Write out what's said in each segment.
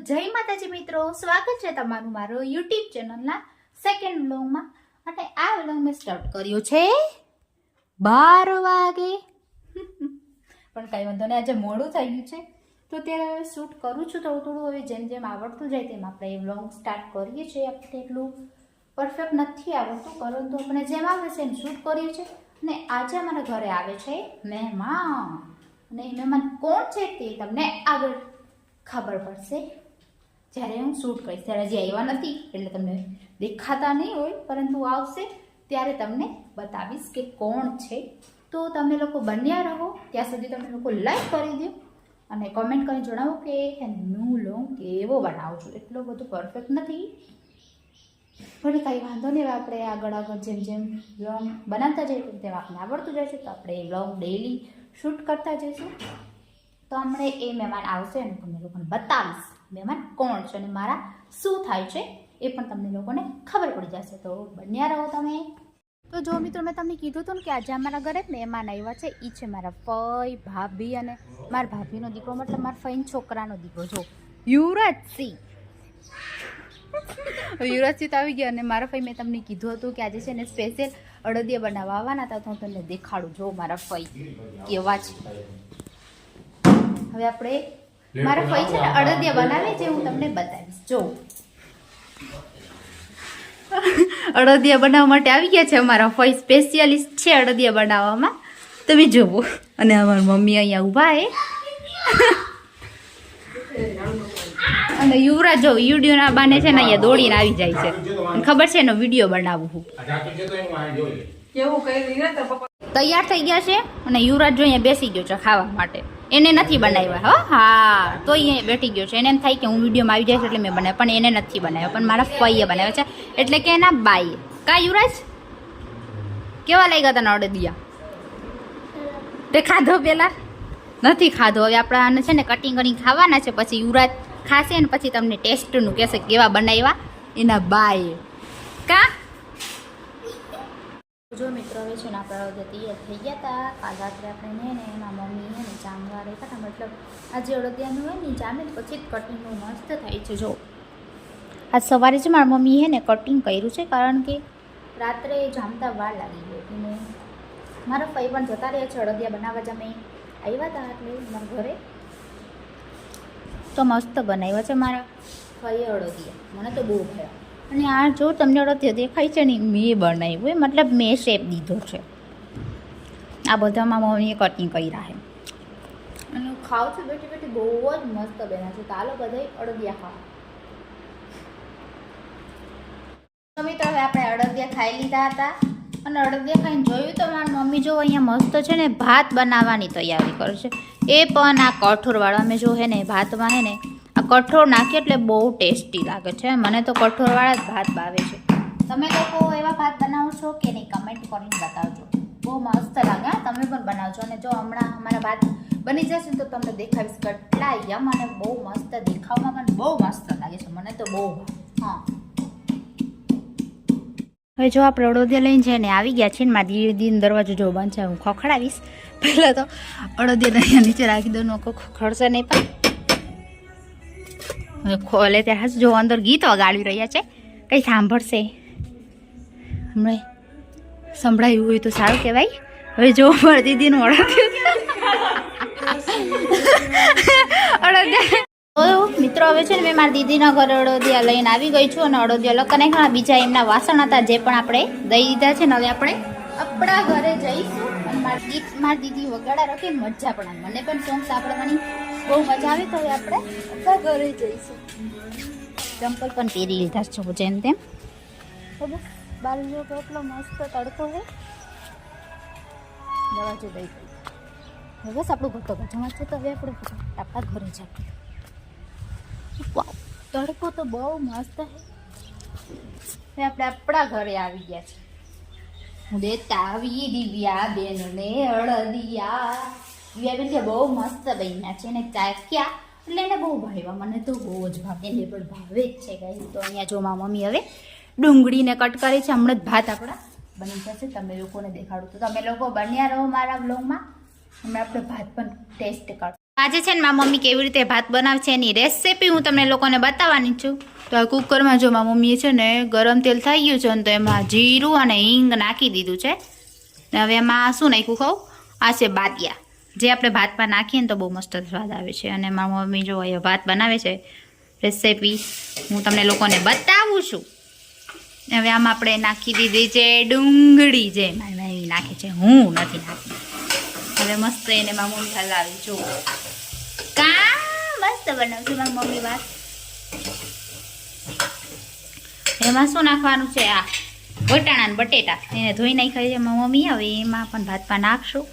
જય માતાજી મિત્રો, સ્વાગત છે તમારું મારો યુટ્યુબ ચેનલના સેકન્ડ વ્લોગમાં. અને આ વ્લોગ મેં સ્ટાર્ટ કર્યો છે 12 વાગે, પણ કઈ વાંધો નહીં, આજે મોડું થઈ ગયું છે તો ત્યારે શૂટ કરું છું થોડું થોડું. હવે જેમ જેમ આવડતું જાય તેમ આપણે એ વ્લોગ સ્ટાર્ટ કરીએ છીએ. આપણે એટલું પરફેક્ટ નથી આવડતું, પરંતુ આપણે જેમ આવે છે એમ શૂટ કરીએ છીએ. અને આજે અમારા ઘરે આવે છે મહેમાન, અને એ મહેમાન કોણ છે તે તમને આગળ ખબર પડશે જ્યારે હું શૂટ કરીશ. ત્યારે હજી આવ્યા નથી એટલે તમને દેખાતા નહીં હોય, પરંતુ આવશે ત્યારે તમને બતાવીશ કે કોણ છે. તો તમે લોકો બન્યા રહો, ત્યાં સુધી તમે લોકો લાઈક કરી દો અને કોમેન્ટ કરીને જણાવો કે હું લોંગ કેવો બનાવું છું. એટલો બધું પરફેક્ટ નથી, પણ કંઈ વાંધો નહીં. આપણે આગળ જેમ જેમ વ્લોગ બનાવતા જઈએ તેમ આપણે આવડતું જઈશું, તો આપણે એ વ્લોગ ડેઈલી શૂટ કરતા જઈશું. તો હમણાં એ મહેમાન આવશે અને તમને લોકોને બતાવીશ મહેમાન કોણ છે અને મારા શું થાય છે એ પણ તમને લોકોને ખબર પડી જશે. તો બન્યા રહો તમે. તો જો મિત્રો, મેં તમને કીધું હતું ને કે આજે અમારા ઘરે મહેમાન આવ્યા છે. એ છે મારા ફઈ, ભાભી અને મારા ભાભીનો દીકરો, મતલબ મારા ફઈના છોકરાનો દીકરો. જો યુવરાજસિંહ યુવરાજસિંહ તો આવી ગયા. અને મારા ફઈ, મેં તમને કીધું હતું કે આજે છે ને સ્પેશિયલ અડદિયા બનાવવા આવવાના હતા, તો હું તમને દેખાડું. જો મારા ફઈ કેવા છે. હવે આપણે મારા ફઈ છે ને અડદિયા બનાવે છે, હું તમને બતાવીશ. જો અડદિયા બનાવવા માટે આવી ગયા છે અમારા ફઈ, સ્પેશિયાલિસ્ટ છે અડદિયા બનાવવામાં. તમે જુઓ. અને અમારી મમ્મી અહીંયા ઊભા હે. અને યુવરાજ જો વિડીયો ના બાને છે ને અહીંયા દોડીને આવી જાય છે. ખબર છે એનો વિડીયો બનાવું હું. તૈયાર થઈ ગયા છે અને યુવરાજ જો અહીંયા બેસી ગયો છે ખાવા માટે. એને નથી બનાવ્યા. હા, તો અહીંયા બેઠી ગયો છે. એને એમ થાય કે હું વિડીયોમાં આવી જાય એટલે મેં બનાવ્યા, પણ એને નથી બનાવ્યા, પણ મારા ફઈએ બનાવ્યા છે, એટલે કે એના બાઈએ. કા યુવરાજ, કેવા લાગ્યા તને અડદિયા? તે ખાધો પેલા? નથી ખાધો. હવે આપણે આને છે ને કટિંગ કરીને ખાવાના છે, પછી યુવરાજ ખાશે ને પછી તમને ટેસ્ટનું કહેશે કેવા બનાવ્યા એના બાએ. કા જો મિત્રો, હવે છે ને આપણે અડદિયા તૈયાર થઈ ગયા હતા. કાલ રાત્રે આપણે ને એના મમ્મી ને જામવા રહેતા હતા, મતલબ આજે અડદિયાનું હોય ને જામે પછી જ કટિંગનું મસ્ત થાય છે. જો આજ સવારે છે મારા મમ્મી હે ને કટિંગ કર્યું છે, કારણ કે રાત્રે જામતા વાર લાગી ગઈ હતી. ને મારા ફઈ પણ જતા રહ્યા છે અડદિયા બનાવવા. જમે આવ્યા હતા એટલે મારા ઘરે તો મસ્ત બનાવ્યા છે મારા ફઈએ અડદિયા. મને તો બહુ ભાવ્યા. અને આ જો તમને અડદિયા દેખાય છે ને, મેં બનાવ્યું, મતલબ મેં શેપ દીધો છે. આ બધામાં મમ્મીએ કટિંગ કરી રાખે. અને ખાવ છું બેઠી બેઠી, બહુ જ મસ્ત બન્યા છે. ચાલો બધાય અડદિયા ખાવા. તો મિત્રો, હવે આપણે અડદિયા ખાઈ લીધા હતા. અને અડદિયા ખાઈને જોયું તો મારી મમ્મી જો અહીંયા મસ્ત છે ને ભાત બનાવવાની તૈયારી કરશે. એ પણ આ કઠોળવાળો. અમે જો હે ને ભાતમાં હે ને આ કઠોળ નાખીએ એટલે બહુ ટેસ્ટી લાગે છે. મને તો કઠોળવાળા જ ભાત ભાવે છે. તમે લોકો એવા ભાત બનાવો છો કે નહીં? કમેન્ટ કરીને બતાવજો. બહુ મસ્ત લાગે. તમે પણ બનાવજો. અને જો હમણાં અમારા ભાત બની જશે તો તમને દેખાવીશ કેટલા યમ અને બહુ મસ્ત, દેખાવમાં પણ બહુ મસ્ત લાગે છે. મને તો બહુ. હા, હવે જો આપણે અડદિયા લઈને છે ને આવી ગયા છીએ ને, મારી દીદીનો દરવાજો જો બંધ છે, હું ખખડાવીશ. પહેલાં તો અડદિયા અહીંયા નીચે રાખી દઉં, ખડશે નહીં. પણ હવે ખોલે ત્યાં જો અંદર ગીત વગાડી રહ્યા છે, કંઈ સાંભળશે હમણાં સંભળાયું હોય તો સારું કહેવાય. હવે જો મારી દીદીનું અડદિયા મિત્રો, હવે છે ને મેં મારી દીદીના ઘરે અડદિયા લઈને આવી ગઈ છું. અને અડદિયા લખને ઘણા બીજા એમના વાસણ હતા જે પણ આપણે દઈ દીધા છે ને. હવે આપણે આપણા ઘરે જઈશું. અને મારી દીદી વગાડા રાખી મજા પણ આવે. મને પણ સોંગ સાંભળવાની બહુ મજા આવે. તો હવે આપણે આપણા ઘરે જઈશું. ચંપલ પણ પહેરી લીધા છે જેમ તેમ. બસ બાર જો કેટલો મસ્ત તડકો છે. દરવાજો દઈ ગઈ. બસ આપણું ઘટો ભજવા છે. તો હવે આપણે આપણા ઘરે જઈએ. વાવ, તડકો તો બહુ મસ્ત છે. આપણે આપણા ઘરે આવી ગયા છે. હું દેતા આવી દિવ્યા બેનને અડદિયા. દિવ્યા બેન બહુ મસ્ત બન્યા છે. એને ચાખ્યા એટલે એને બહુ ભાવ્યા. મને તો બહુ જ ભાવે, એને પણ ભાવે જ છે ગાઈસ. તો અહીંયા જો મારી મમ્મી હવે ડુંગળીને કટ કરી છે. હમણાં જ ભાત આપણા બની જશે, તમે લોકોને દેખાડું. તો તમે લોકો બન્યા રહો મારા બ્લોગમાં. હમણાં આપણે ભાત પણ ટેસ્ટ કાઢો. આજે છે ને મારી મમ્મી કેવી રીતે ભાત બનાવે છે એની રેસીપી હું તમને લોકોને બતાવવાની છું. તો આ કુકરમાં જો મારી મમ્મીએ છે ને ગરમ તેલ થઈ ગયું છે ને તો એમાં જીરું અને હિંગ નાખી દીધું છે. ને હવે એમાં શું નાખ્યું કહું? આ છે બાદિયા, જે આપણે ભાતમાં નાખીએ ને તો બહુ મસ્ત સ્વાદ આવે છે. અને મારી મમ્મી જો એ ભાત બનાવે છે રેસીપી હું તમને લોકોને બતાવું છું. હવે આમાં આપણે નાખી દીધી છે ડુંગળી, જે મારી મમ્મી નાખે છે, હું નથી નાખી. હવે મસ્ત એને મારી મમ્મી હલાવી જો કા મસ્ત બનાવશે મારી મમ્મી ભાત. એમાં શું નાખવાનું છે? આ વટાણા ને બટેટા એને ધોઈ નાખ્યા છે મારી મમ્મી. હવે એમાં પણ ભાતમાં નાખશું.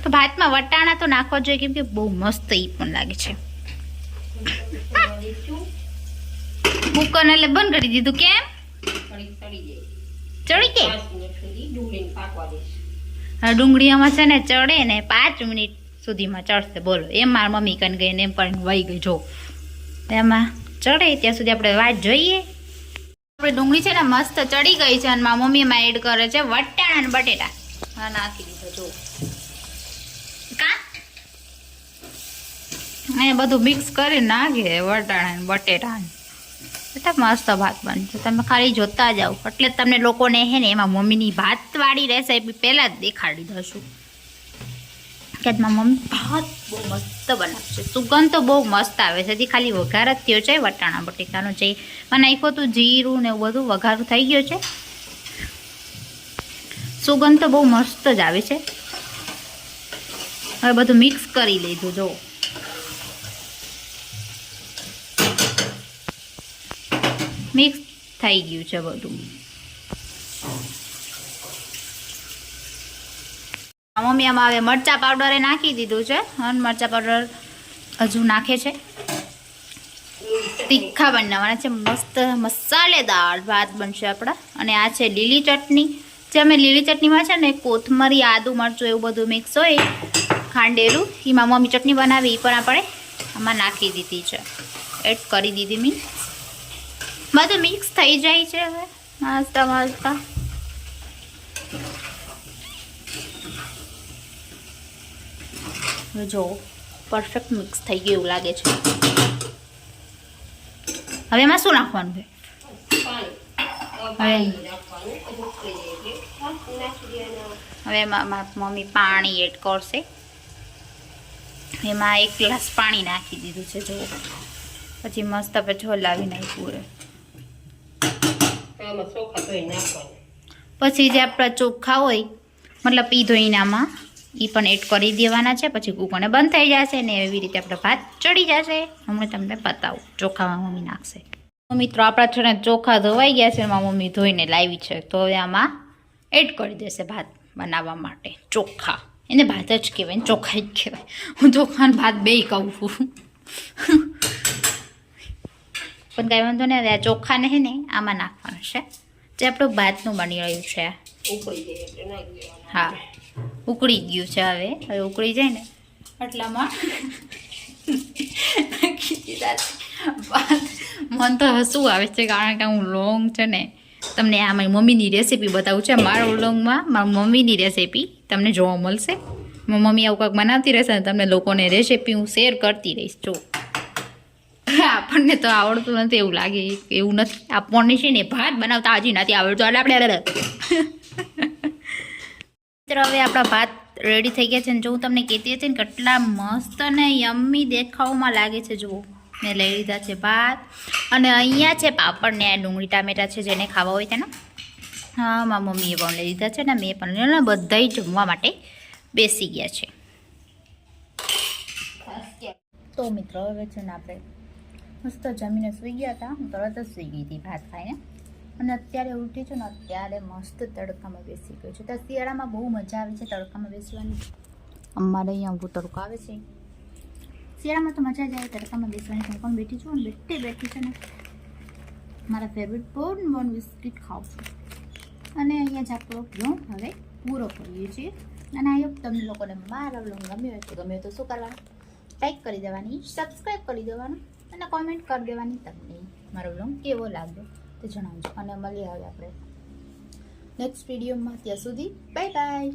તો ભાતમાં વટાણા તો નાખવા જોઈએ કેમ કે બહુ મસ્ત ઈ પણ લાગે છે. કુકર એટલે બંધ કરી દીધું. કેમ? ચડી કે ડુંગળી આમાં છે ને ચડે ને 5 મિનિટ સુધીમાં ચડશે. બોલો એમ મારી મમ્મી કન ગઈ ને એમ પણ વહી ગઈ. જો એમાં ચડે ત્યાં સુધી આપણે વાત જોઈએ. આપણે ડુંગળી છે ને મસ્ત ચડી ગઈ છે અને મારી મમ્મી એમાં એડ કરે છે વટાણા અને બટેટા. હા નાખી દીધો જો કા એ બધું મિક્સ કરી નાખે વટાણા અને બટેટા. એટલે મસ્ત ભાત બનશે. તમે ખાલી જોતા જાઓ એટલે તમને લોકોને હે ને એમાં મમ્મીની ભાતવાળી રેસીપી પહેલાં જ દેખાડી દઈશું કે મારી મમ્મી ભાત બહુ મસ્ત બનાવશે. સુગંધ તો બહુ મસ્ત આવે છે. હજી ખાલી વઘાર જ થયો છે વટાણા બટેકાનો, જે નાખ્યું હતું જીરું ને એવું બધું વઘારું થઈ ગયું છે. સુગંધ તો બહુ મસ્ત જ આવે છે. હવે બધું મિક્સ કરી લીધું જો મિક્સ થઈ ગયું છે બધું. મમ્મી આમાં હવે મરચા પાવડર નાખી દીધું છે અને મરચા પાવડર હજુ નાખે છે. તીખા બનાવવાના છે. મસ્ત મસાલેદાર ભાત બનશે આપણા. અને આ છે લીલી ચટણી. જે અમે લીલી ચટણીમાં છે ને કોથમરી, આદુ, મરચું એવું બધું મિક્સ હોય ખાંડેલું, એમાં મમ્મી ચટણી બનાવી એ પણ આપણે આમાં નાખી દીધી છે, એડ કરી દીધી. મીન્સ બધું મિક્સ થઈ જાય છે. હવે નાસ્તા વાસ્તા જો પરફેક્ટ મિક્સ થઈ ગયું એવું લાગે છે. હવે એમાં શું નાખવાનું છે? હવે એમાં મમ્મી પાણી એડ કરશે. એમાં 1 ગ્લાસ પાણી નાખી દીધું છે જો. પછી મસ્ત પછી હલાવી નાખ્યું. પછી જે આપણા ચોખ્ખા હોય મતલબ ઈ ધોઈને આમાં એ પણ એડ કરી દેવાના છે. પછી કૂકરને બંધ થઈ જશે ને એવી રીતે આપણે ભાત ચડી જશે. હમણાં તમને બતાવું ચોખામાં મમ્મી નાખશે. મિત્રો આપણા છે ને ચોખા ધોવાઈ ગયા છે. એમાં મમ્મી ધોઈને લાવી છે. તો હવે આમાં એડ કરી દેશે ભાત બનાવવા માટે. ચોખા એને ભાત જ કહેવાય ને ચોખા જ કહેવાય. હું ચોખા ને ભાત બેય કહું છું પણ કાંઈ વાંધો નહીં. હવે આ ચોખાને હે ને આમાં નાખવાનું છે જે આપણું ભાતનું બની રહ્યું છે. હા ઉકળી ગયું છે. હવે ઉકળી જાય ને એટલામાં મન તો હસવું આવે છે કારણ કે હું લોંગ છે ને તમને આ મારી મમ્મીની રેસીપી બતાવું છે. મારા વ્લોગમાં મારી મમ્મીની રેસીપી તમને જોવા મળશે. મમ્મી આવું કંઈક બનાવતી રહેશે ને તમને લોકોને રેસીપી હું શેર કરતી રહીશ. જો આપણને તો આવડતું નથી એવું લાગે, એવું નથી. આપણને છે ને ભાત બનાવતા હજી નથી આવડતું એટલે આપણે મિત્રો હવે આપણા ભાત રેડી થઈ ગયા છે. ને જો હું તમને કહેતી હતી ને કેટલા મસ્ત અને યમ્મી દેખાવમાં લાગે છે. જુઓ મેં લઈ લીધા છે ભાત અને અહીંયા છે પાપડ ને ડુંગળી ટામેટા છે જેને ખાવા હોય તેને. હા મારી મમ્મીએ પણ લઈ લીધા છે ને મેં પણ લઈ લીધા. બધાય જમવા માટે બેસી ગયા છે. તો મિત્રો હવે છે ને આપણે મસ્ત જમીને સૂઈ ગયા હતા. હું તરત જ સૂઈ ગઈ હતી ભાત ખાઈને અને અત્યારે ઉઠી છું ને અત્યારે મસ્ત તડકામાં બેસી ગયું છે. તો શિયાળામાં બહુ મજા આવે છે તડકામાં બેસવાની. અમારે અહીંયા ઊભું તડકો આવે છે. શિયાળામાં તો મજા જ આવે તડકામાં બેસવાની. હું પણ બેઠી છું અને બેઠી છે ને મારા ફેવરેટ બોર્ન બિસ્કિટ ખાઉં છું. અને અહીંયા જ આપણો વ્લોગ હવે પૂરો કરીએ છીએ. અને આ હોપ તમને લોકોને મારા વ્લોગ ગમ્યો હોય તો શું કરવાનું? લાઈક કરી દેવાની, સબસ્ક્રાઈબ કરી દેવાનું અને કોમેન્ટ કરી દેવાની તમને મારો વ્લોગ કેવો લાગ્યો તે જણાવજો. અને મળીએ હવે આપણે નેક્સ્ટ વિડીયોમાં. ત્યાં સુધી બાય બાય.